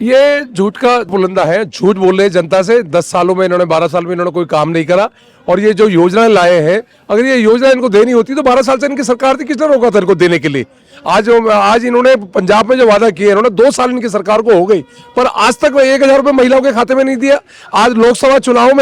ये झूठ का पुलंदा है। झूठ बोल रहे हैं जनता से। 10 सालों में इन्होंने 12 साल में इन्होंने कोई काम नहीं करा। और ये जो योजनाएं लाए हैं, अगर ये योजना इनको देनी होती तो 12 साल से इनकी सरकार थी, किसने रोका था इनको देने के लिए। आज इन्होंने पंजाब में जो वादा किए, इन्होंने 2 साल इनकी सरकार को हो गई, पर आज तक 1,000 रुपये महिलाओं के खाते में नहीं दिया। आज लोकसभा चुनाव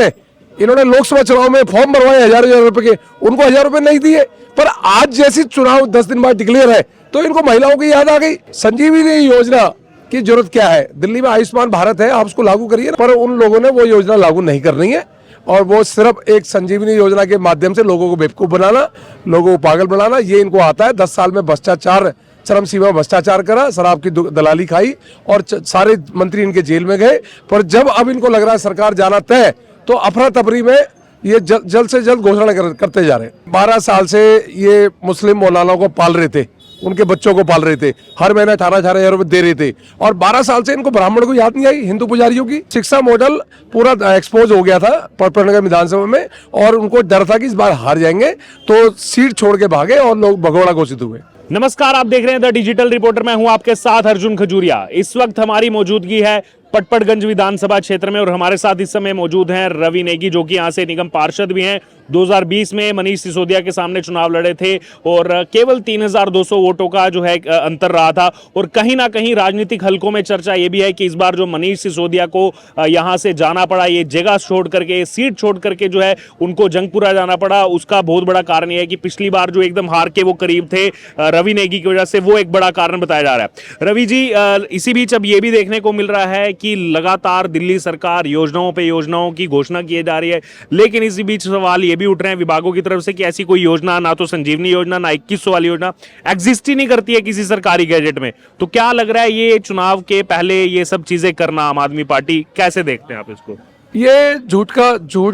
में फॉर्म भरवाए 1,000 रुपए के, उनको 1,000 रुपए नहीं दिए। पर आज जैसी चुनाव 10 दिन बाद डिक्लेयर है तो इनको महिलाओं की याद आ गई। संजीवनी योजना की जरूरत क्या है? दिल्ली में आयुष्मान भारत है, आप उसको लागू करिए। पर उन लोगों ने वो योजना लागू नहीं करनी है, और वो सिर्फ एक संजीवनी योजना के माध्यम से लोगों को बेवकूफ बनाना, लोगों को पागल बनाना, ये इनको आता है। 10 साल में भ्रष्टाचार, चरम सीमा भ्रष्टाचार करा, शराब की दलाली खाई, और सारे मंत्री इनके जेल में गए। पर जब अब इनको लग रहा है सरकार जाना तय, तो अफरा तफरी में ये जल्द से जल्द घोषणा करते जा रहे हैं। 12 साल से ये मुस्लिम मौलानाओं को पाल रहे थे, उनके बच्चों को पाल रहे थे, हर महीने 18,000 रुपए दे रहे थे। और 12 साल से इनको ब्राह्मण को याद नहीं आई, हिंदू पुजारियों की। शिक्षा मॉडल पूरा एक्सपोज हो गया था पटना विधानसभा में, और उनको डर था कि इस बार हार जाएंगे, तो सीट छोड़ के भागे और लोग भगोड़ा घोषित हुए। नमस्कार, आप देख रहे हैं द डिजिटल रिपोर्टर। मैं हूं आपके साथ अर्जुन खजूरिया। इस वक्त हमारी मौजूदगी है पटपड़गंज विधानसभा क्षेत्र में, और हमारे साथ इस समय मौजूद हैं रवि नेगी, जो कि यहां से निगम पार्षद भी हैं। 2020 में मनीष सिसोदिया के सामने चुनाव लड़े थे, और केवल 3,200 वोटों का जो है अंतर रहा था। और कहीं ना कहीं राजनीतिक हलकों में चर्चा ये भी है कि इस बार जो मनीष सिसोदिया को यहां से जाना पड़ा, ये जगह छोड़ करके, सीट छोड़ करके जो है उनको जंगपुरा जाना पड़ा, उसका बहुत बड़ा कारण यह है कि पिछली बार जो एकदम हार के वो करीब थे रवि नेगी की वजह से, वो एक बड़ा कारण बताया जा रहा है। रवि जी, इसी बीच अब ये भी देखने को मिल रहा है कि लगातार दिल्ली सरकार योजनाओं पे योजनाओं की घोषणा की जा रही है, लेकिन इसी बीच सवाल ये भी उठ रहे हैं विभागों की तरफ से कि ऐसी कोई योजना, ना तो संजीवनी योजना, ना 2100 वाली योजना एग्जिस्ट ही नहीं करती है किसी सरकारी गैजेट में। तो क्या लग रहा है, ये चुनाव के पहले ये सब चीजें करना, आम आदमी पार्टी कैसे देखते हैं आप इसको? ये झूठ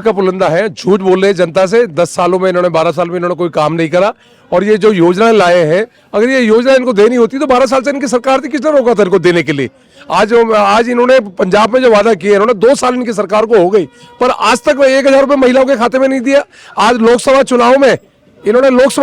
का पुलंदा है। झूठ बोल रहे हैं जनता से। 10 सालों में इन्होंने 12 साल में इन्होंने कोई काम नहीं करा। और ये जो योजनाएं लाए हैं, अगर ये योजना इनको देनी होती तो 12 साल से इनकी सरकार थी, किसने रोका था इनको देने के लिए। आज इन्होंने पंजाब में जो वादा किए, इन्होंने 2 साल इनकी सरकार को हो गई, पर आज तक 1,000 रुपये महिलाओं के खाते में नहीं दिया। आज लोकसभा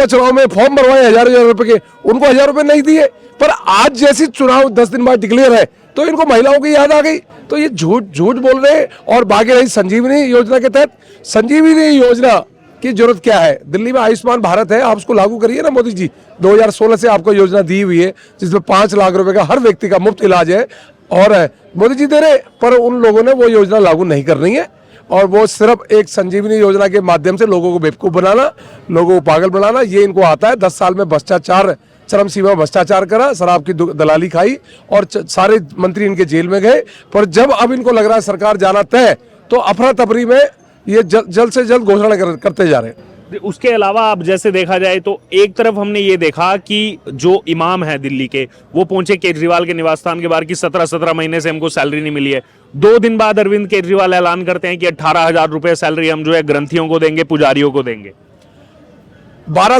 चुनाव में फॉर्म भरवाए 1,000 रुपए के, उनको 1,000 रुपए नहीं दिए। पर आज जैसी चुनाव 10 दिन बाद डिक्लेयर है तो इनको महिलाओं की याद आ गई। तो ये झूठ बोल रहे हैं। और बाकी रही संजीवनी योजना के तहत, संजीवनी योजना की जरूरत क्या है? दिल्ली में आयुष्मान भारत है, आप उसको लागू करिए ना मोदी जी। 2016 से आपको योजना दी हुई है, जिसमें 5 लाख रुपए का हर व्यक्ति का मुफ्त इलाज है, और मोदी जी दे रहे। पर उन लोगों ने वो योजना लागू नहीं करनी है, और वो सिर्फ एक संजीवनी योजना के माध्यम से लोगों को बेवकूफ बनाना, लोगों को पागल बनाना, ये इनको आता है। 10 साल में भ्रष्टाचार, चरम सीमा भ्रष्टाचार करा, शराब की दलाली खाई, और सारे मंत्री इनके जेल में गए। पर जब अब इनको लग रहा है सरकार जाना तय, तो अफरा तफरी में ये जल्द से जल्द घोषणा करते जा रहे हैं। उसके अलावा अब जैसे देखा जाए तो एक तरफ हमने ये देखा कि जो इमाम है दिल्ली के, वो पहुंचे केजरीवाल के निवास स्थान के बाहर की 17 महीने से हमको सैलरी नहीं मिली है। 2 दिन बाद अरविंद केजरीवाल ऐलान करते हैं कि 18,000 रुपए सैलरी हम जो है ग्रंथियों को देंगे, पुजारियों को देंगे। 12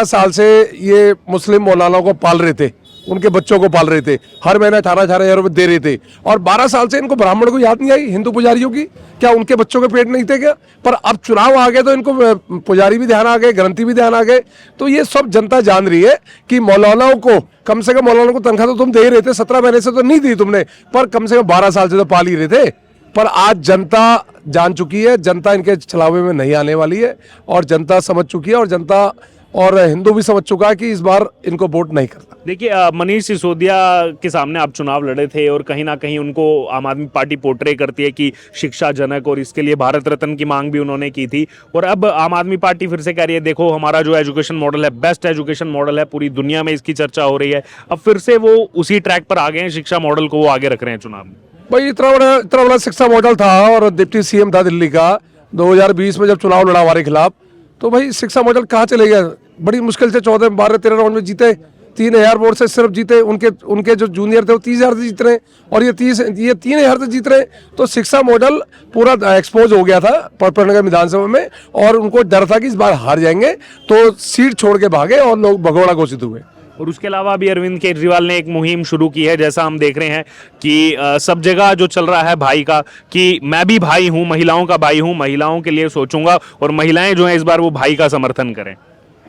साल से ये मुस्लिम मौलानाओं को पाल रहे थे, उनके बच्चों को पाल रहे थे, हर महीने 18,000 रुपए दे रहे थे। और 12 साल से इनको ब्राह्मण को याद नहीं आई, हिंदू पुजारियों की। क्या उनके बच्चों के पेट नहीं थे क्या? पर अब चुनाव आ गए तो इनको पुजारी भी ध्यान आ गए, ग्रंथी भी ध्यान आ गए। तो ये सब जनता जान रही है कि मौलानाओं को, कम से कम मौलानाओं को तनख्वाह तो तुम दे रहे थे, 17 महीने से तो नहीं दी तुमने, पर कम से कम 12 साल से तो पाल ही रहे थे। पर आज जनता जान चुकी है, जनता इनके छलावे में नहीं आने वाली है, और जनता समझ चुकी है, और जनता और हिंदू भी समझ चुका है कि इस बार इनको वोट नहीं करता। देखिए, मनीष सिसोदिया के सामने आप चुनाव लड़े थे, और कहीं ना कहीं उनको आम आदमी पार्टी पोर्ट्रे करती है कि शिक्षा जनक, और इसके लिए भारत रत्न की मांग भी उन्होंने की थी। और अब आम आदमी पार्टी फिर से कह रही है, देखो हमारा जो एजुकेशन मॉडल है, बेस्ट एजुकेशन मॉडल है, पूरी दुनिया में इसकी चर्चा हो रही है। अब फिर से वो उसी ट्रैक पर आ गए हैं, शिक्षा मॉडल को वो आगे रख रहे हैं चुनाव में। भाई इतना बड़ा शिक्षा मॉडल था, और डिप्टी सीएम था दिल्ली का 2020 में जब चुनाव लड़ा हमारे खिलाफ, तो भाई शिक्षा मॉडल कहाँ चले गया? बड़ी मुश्किल से 14, 12, 13 राउंड में जीते। 3,000 वोट से सिर्फ जीते। उनके जो जूनियर थे वो 30,000 से जीत रहे हैं, और ये 3,000 से जीत रहे हैं। तो शिक्षा मॉडल पूरा एक्सपोज हो गया था पटना विधानसभा में, और उनको डर था कि इस बार हार जाएंगे, तो सीट छोड़ के भागे और लोग भगोड़ा घोषित हुए। और उसके अलावा भी अरविंद केजरीवाल ने एक मुहिम शुरू की है, जैसा हम देख रहे हैं कि सब जगह जो चल रहा है भाई का, कि मैं भी भाई हूं, महिलाओं का भाई हूं, महिलाओं के लिए सोचूंगा, और महिलाएं जो हैं इस बार वो भाई का समर्थन करें।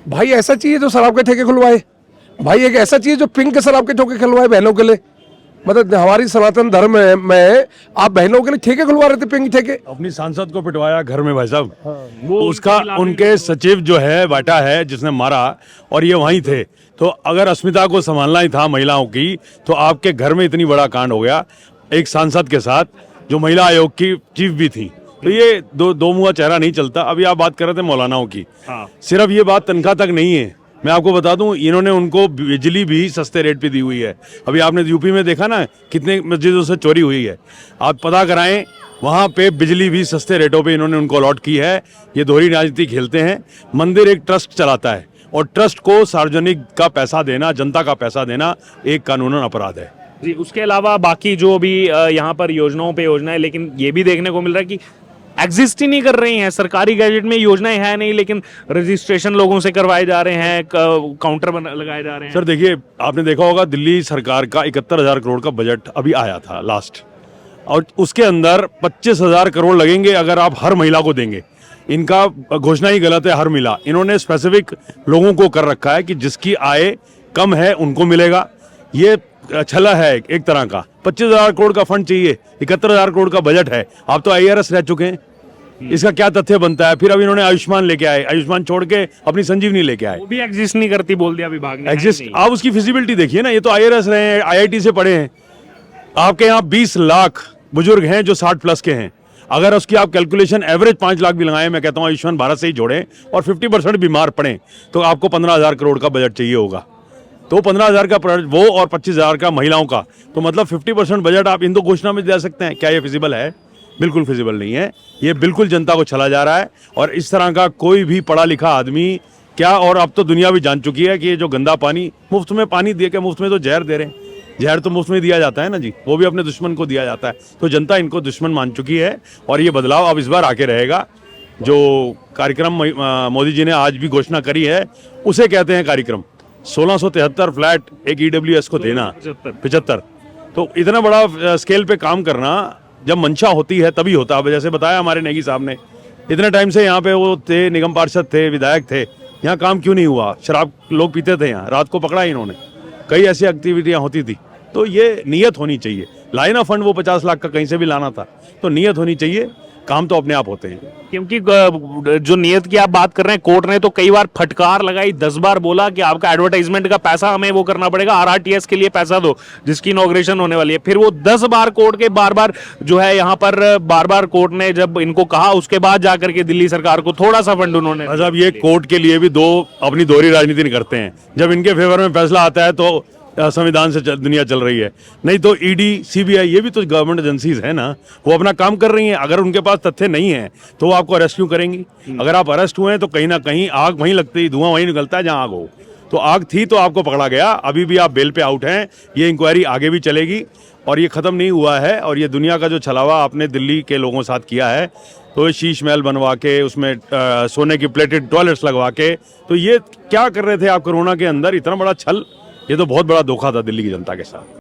भाई ऐसा चाहिए जो शराब के ठेके खुलवाए, भाई एक ऐसा चाहिए जो पिंक के शराब के ठेके खुलवाए बहनों के लिए। मतलब हमारी सनातन धर्म में आप बहनों के लिए ठेके खुलवा रहे थे, पिंक ठेके। अपनी सांसद को पिटवाया घर में भाई साहब। वो उसका उनके सचिव जो है बाटा है जिसने मारा, और ये वहीं थे। तो अगर अस्मिता को संभालना ही था महिलाओं की, तो आपके घर में इतनी बड़ा कांड हो गया एक सांसद के साथ जो महिला आयोग की चीफ भी थी। तो ये दो मुंहा चेहरा नहीं चलता। अभी आप बात कर रहे थे मौलानाओं की, सिर्फ ये बात तनख्वाह तक नहीं है। मैं आपको बता दूं, इन्होंने उनको बिजली भी सस्ते रेट पे दी हुई है। अभी आपने यूपी में देखा ना कितने मस्जिदों से चोरी हुई है, आप पता कराएं, वहाँ पे बिजली भी सस्ते रेटों पे इन्होंने उनको अलॉट की है। ये दोहरी राजनीति खेलते हैं। मंदिर एक ट्रस्ट चलाता है, और ट्रस्ट को सार्वजनिक का पैसा देना, जनता का पैसा देना एक कानूनन अपराध है जी। उसके अलावा बाकी जो भी यहाँ पर योजनाओं पे योजनाएं, लेकिन ये भी देखने को मिल रहा है कि एग्जिस्ट ही नहीं कर रही हैं। सरकारी गैजेट में योजनाएं है नहीं, लेकिन रजिस्ट्रेशन लोगों से करवाए जा रहे हैं, काउंटर लगाए जा रहे हैं। सर देखिए, आपने देखा होगा दिल्ली सरकार का 71,000 करोड़ का बजट अभी आया था लास्ट, और उसके अंदर 25,000 करोड़ लगेंगे अगर आप हर महिला को देंगे। इनका घोषणा ही गलत है, हर महिला। इन्होंने स्पेसिफिक लोगों को कर रखा है कि जिसकी आय कम है उनको मिलेगा। ये छला है एक तरह का। 25,000 करोड़ का फंड चाहिए, 71,000 करोड़ का बजट है। आप तो IRS रह चुके हैं, इसका क्या तथ्य बनता है? फिर अब इन्होंने आयुष्मान लेके आए, आयुष्मान छोड़ के अपनी संजीवनी लेके आए। वो भी एग्जिस्ट नहीं करती बोल दिया विभाग ने। एग्जिस्ट, आप उसकी फिजिबिलिटी देखिए ना। ये तो IRS रहे हैं, IIT से पढ़े हैं। आपके यहाँ 20 लाख बुजुर्ग हैं जो 60 प्लस के हैं। अगर उसकी आप कैलकुलेशन एवरेज 5 लाख भी लगाएं, मैं कहता हूँ आयुष्मान भारत से ही जोड़ें, और 50% बीमार पड़े, तो आपको 15,000 करोड़ का बजट चाहिए होगा। तो 15,000 का वो, और 25,000 का महिलाओं का, तो मतलब 50% बजट आप इन दो घोषणा में दे सकते हैं। क्या ये फिजिबल है? बिल्कुल फिजिबल नहीं है। ये बिल्कुल जनता को छला जा रहा है। और इस तरह का कोई भी पढ़ा लिखा आदमी क्या, और अब तो दुनिया भी जान चुकी है कि ये जो गंदा पानी, मुफ्त में पानी दे के, मुफ्त में तो जहर दे रहे हैं। जहर तो मुफ्त में दिया जाता है ना जी, वो भी अपने दुश्मन को दिया जाता है। तो जनता इनको दुश्मन मान चुकी है, और ये बदलाव अब इस बार आके रहेगा। जो कार्यक्रम मोदी जी ने आज भी घोषणा करी है, उसे कहते हैं कार्यक्रम। 1673 फ्लैट एक EWS को देना, 75। तो इतना बड़ा स्केल पे काम करना, जब मंशा होती है तभी होता है। जैसे बताया हमारे नेगी साहब ने, इतने टाइम से यहाँ पे वो थे, निगम पार्षद थे, विधायक थे, यहाँ काम क्यों नहीं हुआ? शराब लोग पीते थे यहाँ, रात को पकड़ा इन्होंने, कई ऐसी एक्टिविटियाँ होती थी। तो ये नीयत होनी चाहिए। लाइन ऑफ फंड वो 50 लाख का कहीं से भी लाना था, तो नीयत होनी चाहिए। काम तो अपने आप होते हैं। क्योंकि जो नियत की आप बात कर रहे हैं, कोर्ट ने तो कई बार फटकार लगाई, 10 बार बोला कि आपका एडवर्टाइजमेंट का पैसा हमें वो करना पड़ेगा, RRTS के लिए पैसा दो जिसकी इनॉग्रेशन होने वाली है। फिर वो 10 बार कोर्ट के बार जो है यहाँ पर बार कोर्ट ने जब इनको कहा, उसके बाद जाकर के दिल्ली सरकार को थोड़ा सा फंड उन्होंने। साहब ये कोर्ट के लिए भी अपनी दोहरी राजनीति नहीं करते हैं। जब इनके फेवर में फैसला आता है तो संविधान से दुनिया चल रही है, नहीं तो ED CBI ये भी तो गवर्नमेंट एजेंसीज है ना, वो अपना काम कर रही हैं। अगर उनके पास तथ्य नहीं है तो वो आपको अरेस्ट क्यों करेंगी? अगर आप अरेस्ट हुए हैं तो कहीं ना कहीं आग वहीं लगती, धुआं वहीं निकलता है जहां आग हो। तो आग थी तो आपको पकड़ा गया, अभी भी आप बेल पे आउट हैं। ये इंक्वायरी आगे भी चलेगी, और ये खत्म नहीं हुआ है। और ये दुनिया का जो छलावा आपने दिल्ली के लोगों के साथ किया है, तो शीश महल बनवा के उसमें सोने की प्लेटेड टॉयलेट्स लगवा के, तो ये क्या कर रहे थे आप कोरोना के अंदर? इतना बड़ा छल, ये तो बहुत बड़ा धोखा था दिल्ली की जनता के साथ।